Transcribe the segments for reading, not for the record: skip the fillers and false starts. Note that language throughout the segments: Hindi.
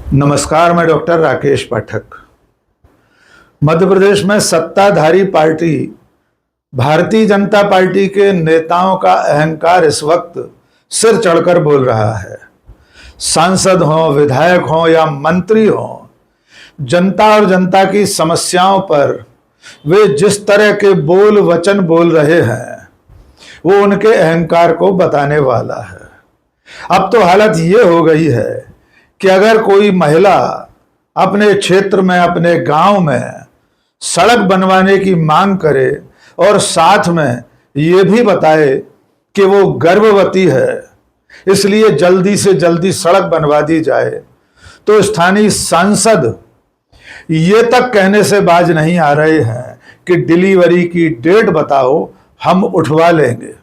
नमस्कार, मैं डॉक्टर राकेश पाठक। मध्य प्रदेश में सत्ताधारी पार्टी भारतीय जनता पार्टी के नेताओं का अहंकार इस वक्त सिर चढ़कर बोल रहा है। सांसद हों, विधायक हों या मंत्री हों, जनता और जनता की समस्याओं पर वे जिस तरह के बोल वचन बोल रहे हैं वो उनके अहंकार को बताने वाला है। अब तो हालत ये हो गई है कि अगर कोई महिला अपने क्षेत्र में, अपने गांव में सड़क बनवाने की मांग करे और साथ में ये भी बताए कि वो गर्भवती है, इसलिए जल्दी से जल्दी सड़क बनवा दी जाए, तो स्थानीय सांसद ये तक कहने से बाज नहीं आ रहे हैं कि डिलीवरी की डेट बताओ, हम उठवा लेंगे।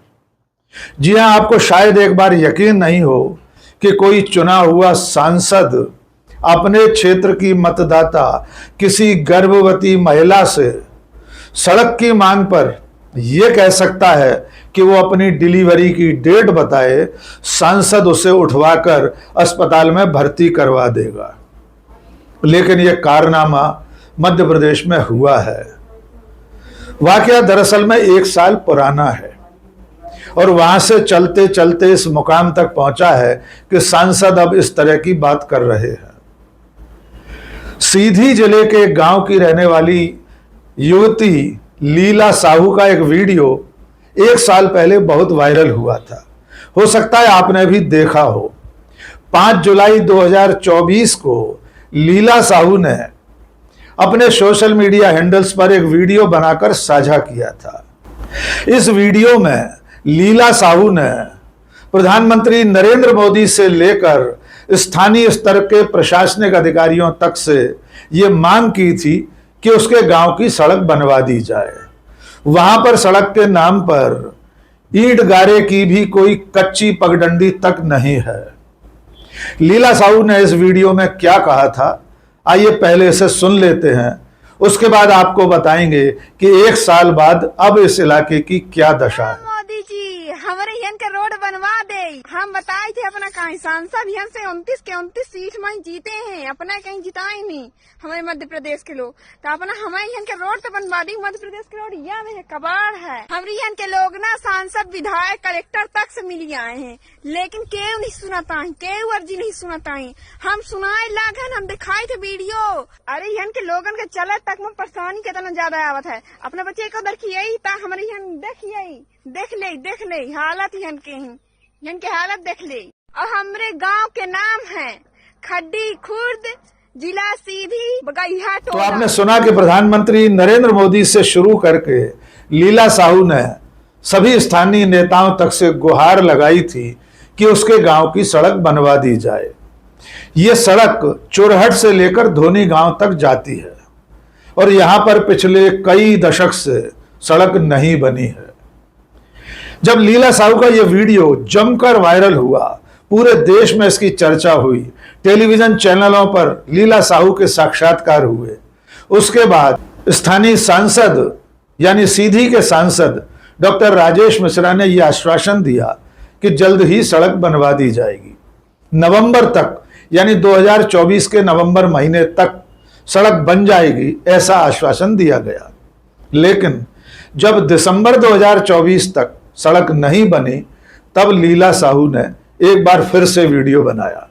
जी हां, आपको शायद एक बार यकीन नहीं हो कि कोई चुना हुआ सांसद अपने क्षेत्र की मतदाता किसी गर्भवती महिला से सड़क की मांग पर यह कह सकता है कि वो अपनी डिलीवरी की डेट बताए, सांसद उसे उठवाकर अस्पताल में भर्ती करवा देगा। लेकिन यह कारनामा मध्य प्रदेश में हुआ है। वाकया दरअसल में 1 साल पुराना है और वहां से चलते चलते इस मुकाम तक पहुंचा है कि सांसद अब इस तरह की बात कर रहे हैं। सीधी जिले के गांव की रहने वाली युवती लीला साहू का एक वीडियो 1 साल पहले बहुत वायरल हुआ था। हो सकता है आपने भी देखा हो। 5 जुलाई 2024 को लीला साहू ने अपने सोशल मीडिया हैंडल्स पर एक वीडियो बनाकर साझा किया था। इस वीडियो में लीला साहू ने प्रधानमंत्री नरेंद्र मोदी से लेकर स्थानीय स्तर के प्रशासनिक अधिकारियों तक से ये मांग की थी कि उसके गांव की सड़क बनवा दी जाए। वहां पर सड़क के नाम पर ईंट गारे की भी कोई कच्ची पगडंडी तक नहीं है। लीला साहू ने इस वीडियो में क्या कहा था, आइए पहले इसे सुन लेते हैं, उसके बाद आपको बताएंगे कि 1 साल बाद अब इस इलाके की क्या दशा है। मोदी जी हमारे यहाँ के रोड बनवा दे। हम बताए थे अपना कहीं सांसद यहाँ से 29 के 29 सीट में जीते हैं, अपना कहीं जिताए नहीं हमारे मध्य प्रदेश के लोग। तो अपना हमारे यहाँ के रोड तो बनवा दी। मध्य प्रदेश के रोड यह है, कबाड़ है। हमारे यहाँ के लोग ना सांसद, विधायक, कलेक्टर तक से मिल आए हैं, लेकिन केव नहीं सुनाता है, केव अर्जी नहीं सुनाता है। हम सुनाए लागन, हम दिखाए थे वीडियो। अरे यहाँ के लोगन के चले तक में परेशानी कितना ज्यादा आवत है। अपने बच्चे को देखिए, हमारे यहाँ देख ले हालत यहाँ के हालत देख ले। और हमरे गांव के नाम है खड्डी खुर्द, जिला सीधी, बगैया टोला। तो आपने सुना कि प्रधानमंत्री नरेंद्र मोदी से शुरू करके लीला साहू ने सभी स्थानीय नेताओं तक से गुहार लगाई थी कि उसके गांव की सड़क बनवा दी जाए। ये सड़क चोरहट से लेकर धोनी गांव तक जाती है और यहां पर पिछले कई दशक से सड़क नहीं बनी है। जब लीला साहू का यह वीडियो जमकर वायरल हुआ, पूरे देश में इसकी चर्चा हुई, टेलीविजन चैनलों पर लीला साहू के साक्षात्कार हुए। उसके बाद स्थानीय सांसद यानी सीधी के सांसद डॉक्टर राजेश मिश्रा ने यह आश्वासन दिया कि जल्द ही सड़क बनवा दी जाएगी। नवंबर तक यानी 2024 के नवंबर महीने तक सड़क बन जाएगी, ऐसा आश्वासन दिया गया। लेकिन जब दिसंबर 2024 तक सड़क नहीं बनी, तब लीला साहू ने एक बार फिर से वीडियो बनाया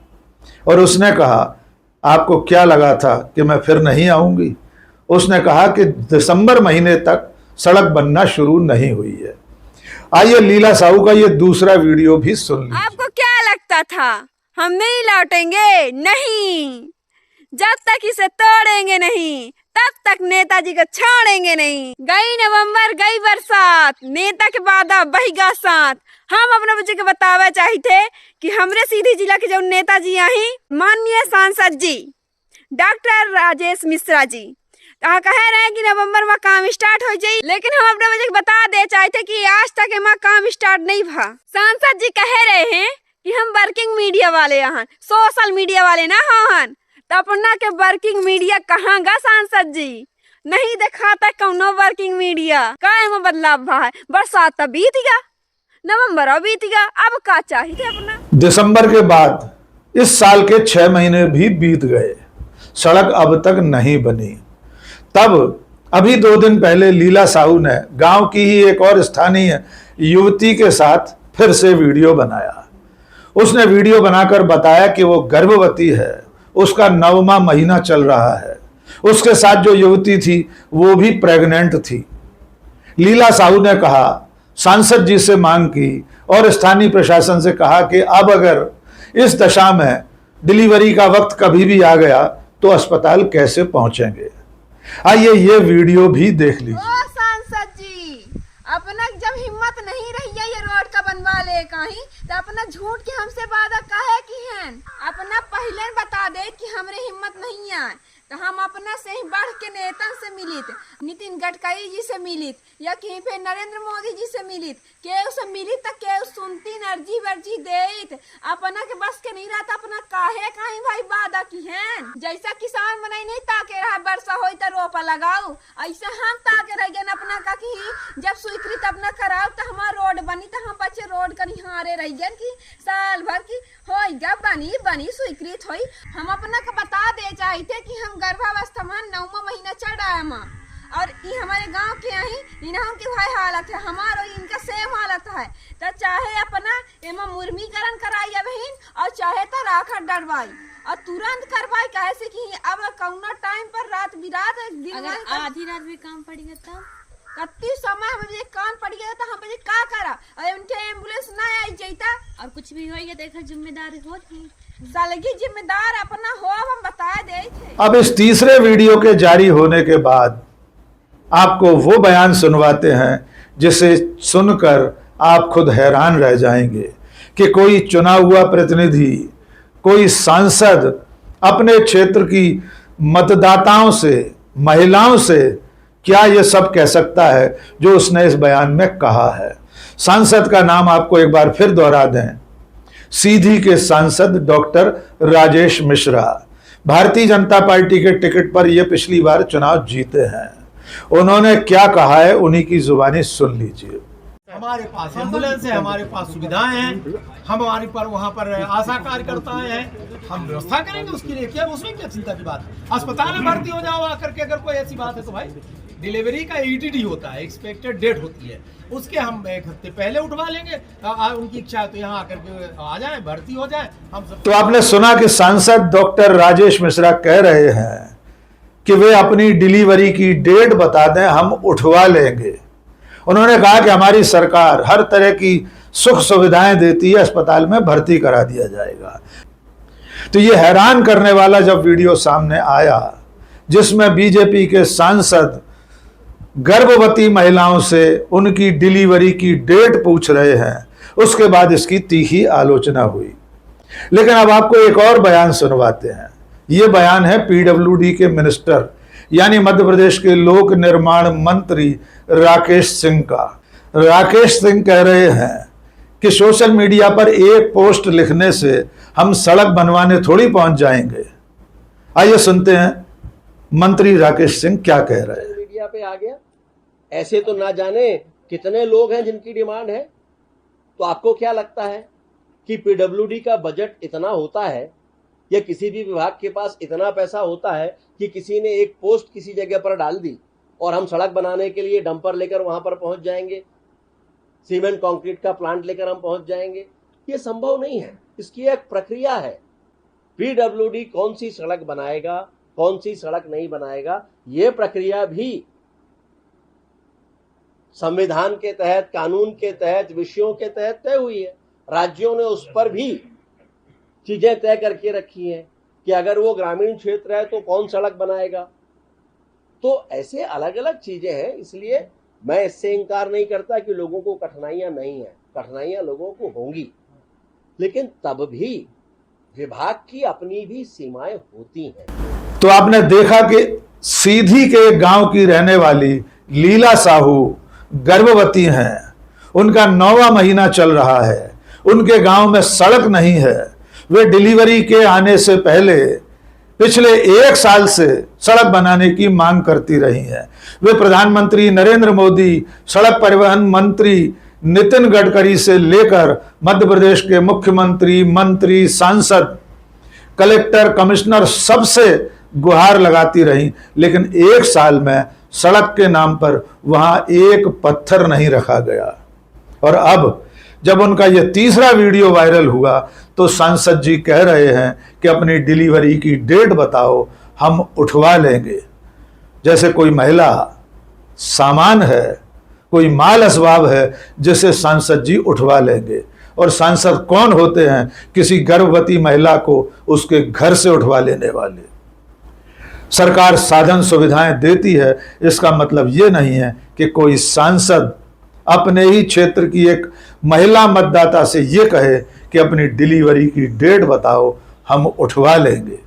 और उसने कहा, आपको क्या लगा था कि मैं फिर नहीं आऊंगी? उसने कहा कि दिसंबर महीने तक सड़क बनना शुरू नहीं हुई है। आइए लीला साहू का ये दूसरा वीडियो भी सुन लीजिए। आपको क्या लगता था हम नहीं लौटेंगे? नहीं, जब तक इसे तोड़ेंगे नहीं तब तक नेताजी को छोड़ेंगे नहीं। गई नवंबर, गई बरसात, नेता के वादा बहिगा साथ। हम अपने बच्चे को बतावा चाहते कि हमरे सीधी जिला के जो नेताजी आई, माननीय सांसद जी डॉक्टर राजेश मिश्रा जी कह रहे हैं कि नवंबर में काम स्टार्ट हो जाये, लेकिन हम अपने बच्चे को बता दे चाहते कि आज तक में काम स्टार्ट नहीं भा। सांसद जी कह रहे हैं कि हम वर्किंग मीडिया वाले हैं, सोशल मीडिया वाले ना हन। तो अपना के वर्किंग मीडिया कहाँ गा सांसद जी? नहीं दिखाता कौनो वर्किंग मीडिया। काय में बदलाव भा है? बरसात बीत गया, नवंबर बीत गया, अब का चाहिए अपना। दिसंबर के बाद इस साल के 6 महीने भी बीत गए, सड़क अब तक नहीं बनी। तब अभी 2 दिन पहले लीला साहू ने गांव की ही एक और स्थानीय युवती के साथ फिर से वीडियो बनाया। उसने वीडियो बनाकर बताया कि वो गर्भवती है, उसका 9वां महीना चल रहा है। उसके साथ जो युवती थी वो भी प्रेग्नेंट थी। लीला साहू ने कहा, सांसद जी से मांग की और स्थानीय प्रशासन से कहा कि अब अगर इस दशा में डिलीवरी का वक्त कभी भी आ गया तो अस्पताल कैसे पहुंचेंगे। आइए ये वीडियो भी देख लीजिए। ओ सांसद जी, अपना जब हिम्मत नहीं रही है ये रोड का बनवा ले कहीं, तो अपना झूठ के हमसे वादा काहे की हैं? अपना पहले बता दे कि हमरे हिम्मत नहीं है, तो हम अपना से ही बढ़ के नेता से मिलित, नितिन गडकरी जी से मिलित या कहीं पे नरेंद्र मोदी जी से मिलित, केहू से मिलित तक केहू सुनती अर्जी वर्जी देत। अपना के बस के नहीं रहता, अपना काहे कहीं भाई वादा की हैं? जैसा किसान बनाई नहीं ताके रहा वर्षा होई तो रोपा लगाओ, ऐसे हम ताके रह गए अपना का कि जब स्वीकृत अपना कराओ तो हमारा रोड बनी, तो हम बच्चे रोड का निहारे रह गए कि साल भर की हो जब बनी स्वीकृत हुई। हम अपना का बता दे चाहते कि हम गर्भावस्था में 9वां महीना चढ़ रहा है माँ, और ये हमारे गांव के यही इन्हों की भाई हालत है, हमारा इनका सेम हालत है। तो चाहे अपना एमा मुर्मीकरण कराई बहन, और चाहे तो राखड़ डरवाई और तुरंत करवाई, कैसे कि अब कौना टाइम पर रात बिरात दिन आधी रात भी काम पड़ी गया तब कत्ती समय मुझे कान पड़ गया तो हम मुझे का करा, और उनके एम्बुलेंस ना आई जाता और कुछ भी होएगा देखा जिम्मेदार हो थी सालगी जिम्मेदार अपना हो, हम बता दे थे। अब इस तीसरे वीडियो के जारी होने के बाद आपको वो बयान सुनवाते हैं जिसे सुनकर आप खुद हैरान रह जाएंगे कि कोई चुना हुआ प्रतिनिधि, कोई सांसद अपने क्षेत्र की मतदाताओं से, महिलाओं से क्या ये सब कह सकता है जो उसने इस बयान में कहा है। सांसद का नाम आपको एक बार फिर दोहरा दें, सीधी के सांसद डॉक्टर राजेश मिश्रा, भारतीय जनता पार्टी के टिकट पर ये पिछली बार चुनाव जीते हैं। उन्होंने क्या कहा है उन्हीं की जुबानी सुन लीजिए। हमारे पास एम्बुलेंस है, हमारे पास सुविधाएं हैं, हम हमारे पर वहाँ पर आशा कार्यकर्ता हैं, हम व्यवस्था करेंगे उसके लिए। क्या उसमें क्या चिंता की बात है? अस्पताल में भर्ती हो जाओ आकर के, अगर कोई ऐसी बात है तो भाई डिलीवरी का ETD होता है, एक्सपेक्टेड डेट होती है, उसके हम 1 हफ्ते पहले उठवा लेंगे। उनकी इच्छा है तो यहाँ आकर के आ जाए, भर्ती हो जाए। हम सब तो आपने सुना कि सांसद डॉक्टर राजेश मिश्रा कह रहे हैं कि वे अपनी डिलीवरी की डेट बता दें, हम उठवा लेंगे। उन्होंने कहा कि हमारी सरकार हर तरह की सुख सुविधाएं देती है, अस्पताल में भर्ती करा दिया जाएगा। तो ये हैरान करने वाला जब वीडियो सामने आया जिसमें बीजेपी के सांसद गर्भवती महिलाओं से उनकी डिलीवरी की डेट पूछ रहे हैं, उसके बाद इसकी तीखी आलोचना हुई। लेकिन अब आपको एक और बयान सुनवाते हैं। ये बयान है PWD के मिनिस्टर यानी मध्य प्रदेश के लोक निर्माण मंत्री राकेश सिंह का। राकेश सिंह कह रहे हैं कि सोशल मीडिया पर एक पोस्ट लिखने से हम सड़क बनवाने थोड़ी पहुंच जाएंगे। आइए सुनते हैं मंत्री राकेश सिंह क्या कह रहे हैं। मीडिया पे आ गया, ऐसे तो ना जाने कितने लोग हैं जिनकी डिमांड है। तो आपको क्या लगता है कि PWD का बजट इतना होता है या किसी भी विभाग के पास इतना पैसा होता है कि किसी ने एक पोस्ट किसी जगह पर डाल दी और हम सड़क बनाने के लिए डंपर लेकर वहां पर पहुंच जाएंगे, सीमेंट कंक्रीट का प्लांट लेकर हम पहुंच जाएंगे? ये संभव नहीं है। इसकी एक प्रक्रिया है। PWD कौन सी सड़क बनाएगा, कौन सी सड़क नहीं बनाएगा, ये प्रक्रिया भी संविधान के तहत, कानून के तहत, विषयों के तहत तय हुई है। राज्यों ने उस पर भी चीजें तय करके रखी हैं कि अगर वो ग्रामीण क्षेत्र है तो कौन सड़क बनाएगा। तो ऐसे अलग अलग चीजें हैं। इसलिए मैं इससे इनकार नहीं करता कि लोगों को कठिनाइयां नहीं है, कठिनाइयां लोगों को होंगी, लेकिन तब भी विभाग की अपनी भी सीमाएं होती हैं। तो आपने देखा कि सीधी के गांव की रहने वाली लीला साहू गर्भवती हैं, उनका 9वां महीना चल रहा है, उनके गांव में सड़क नहीं है। वे डिलीवरी के आने से पहले पिछले 1 साल से सड़क बनाने की मांग करती रही हैं। वे प्रधानमंत्री नरेंद्र मोदी, सड़क परिवहन मंत्री नितिन गडकरी से लेकर मध्य प्रदेश के मुख्यमंत्री, मंत्री, सांसद कलेक्टर, कमिश्नर सबसे गुहार लगाती रही, लेकिन 1 साल में सड़क के नाम पर वहां एक पत्थर नहीं रखा गया। और अब जब उनका यह तीसरा वीडियो वायरल हुआ तो सांसद जी कह रहे हैं कि अपनी डिलीवरी की डेट बताओ, हम उठवा लेंगे। जैसे कोई महिला सामान है, कोई माल असबाब है जिसे सांसद जी उठवा लेंगे। और सांसद कौन होते हैं? किसी गर्भवती महिला को उसके घर से उठवा लेने वाले। सरकार साधन सुविधाएं देती है, इसका मतलब यह नहीं है कि कोई सांसद अपने ही क्षेत्र की एक महिला मतदाता से यह कहे कि अपनी डिलीवरी की डेट बताओ, हम उठवा लेंगे।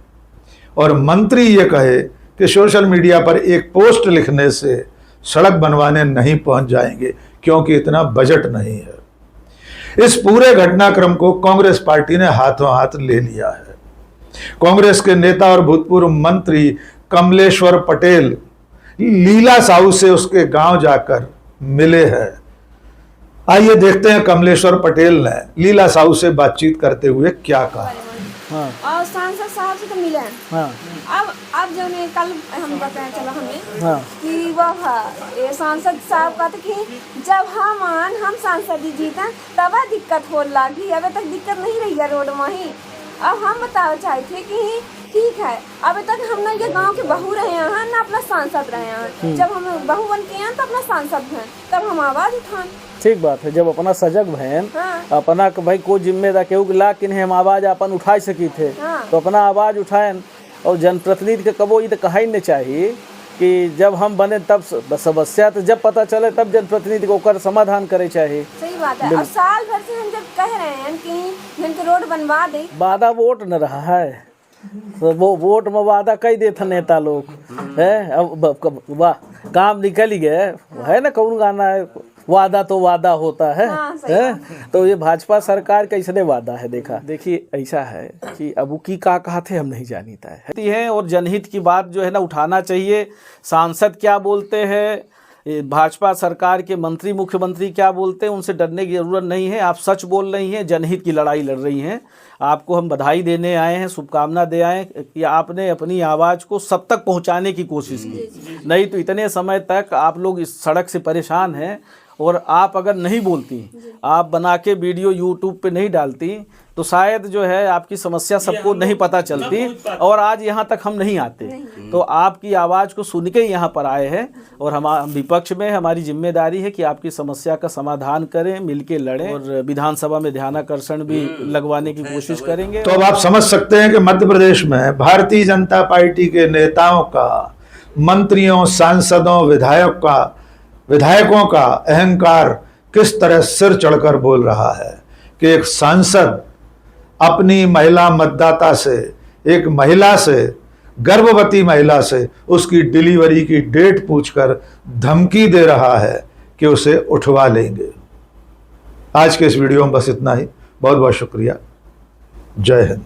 और मंत्री ये कहे कि सोशल मीडिया पर एक पोस्ट लिखने से सड़क बनवाने नहीं पहुंच जाएंगे क्योंकि इतना बजट नहीं है। इस पूरे घटनाक्रम को कांग्रेस पार्टी ने हाथों हाथ ले लिया है। कांग्रेस के नेता और भूतपूर्व मंत्री कमलेश्वर पटेल लीला साहू से उसके गांव जाकर मिले हैं। आइए देखते हैं कमलेश्वर पटेल ने लीला साहू से बातचीत करते हुए क्या कहा। हाँ। और सांसद साहब से तो मिले हैं। हाँ। अब जो ने कल हम बताया चला हमें हाँ। कि वह ये सांसद साहब कहते कि जब हम सांसद जी जीता तब दिक्कत हो लगी, अभी तक दिक्कत नहीं रही है रोड में ही। अब हम बताना चाहते कि ठीक है, अभी तक हम ना ये गांव के बहू रहे हैं ना अपना सांसद रहे हैं। जब हम बहू बन के हैं तो अपना सांसद हैं, तब हम आवाज उठाएं। ठीक बात है, जब अपना सजग बहन हाँ। अपना भाई कोई जिम्मेदार केहू ला कि हम आवाज अपन उठा सकी थे हाँ। तो अपना आवाज उठाएं। और जनप्रतिनिधि के कबो ये तो कहा ही नहीं चाहिए कि जब हम बने तब समस्या तो जब पता चले तब जनप्रतिनिधि को कर समाधान करे चाहिए। सही बात है। और साल भर से हम जब कह रहे हैं कि इनके रोड बनवा दे, वादा वोट न रहा है तो वो वोट में वादा कई देते नेता लोग है। अब वाह काम निकल ही गए है ना, कौन गाना है, वादा तो वादा होता है, हाँ, है? तो ये भाजपा सरकार कैसे वादा है। देखिए ऐसा है कि अब वो की का कहा थे हम नहीं जानता है। और जनहित की बात जो है ना उठाना चाहिए। सांसद क्या बोलते हैं, भाजपा सरकार के मंत्री मुख्यमंत्री क्या बोलते हैं, उनसे डरने की ज़रूरत नहीं है। आप सच बोल रही हैं, जनहित की लड़ाई लड़ रही हैं। आपको हम बधाई देने आए हैं, शुभकामना दे आए कि आपने अपनी आवाज़ को सब तक पहुंचाने की कोशिश की। नहीं तो इतने समय तक आप लोग इस सड़क से परेशान हैं और आप अगर नहीं बोलती, आप बना के वीडियो यूट्यूब पे नहीं डालती तो शायद जो है आपकी समस्या सबको नहीं पता चलती और आज यहाँ तक हम नहीं आते। तो आपकी आवाज़ को सुन के यहाँ पर आए हैं और हम विपक्ष में हमारी जिम्मेदारी है कि आपकी समस्या का समाधान करें, मिलके लड़ें और विधानसभा में ध्यानाकर्षण भी लगवाने की कोशिश करेंगे। तो अब आप समझ सकते हैं कि मध्य प्रदेश में भारतीय जनता पार्टी के नेताओं का, मंत्रियों, सांसदों, विधायकों का अहंकार किस तरह सिर चढ़कर बोल रहा है कि एक सांसद अपनी महिला मतदाता से, एक महिला से, गर्भवती महिला से उसकी डिलीवरी की डेट पूछकर धमकी दे रहा है कि उसे उठवा लेंगे। आज के इस वीडियो में बस इतना ही। बहुत बहुत शुक्रिया। जय हिंद।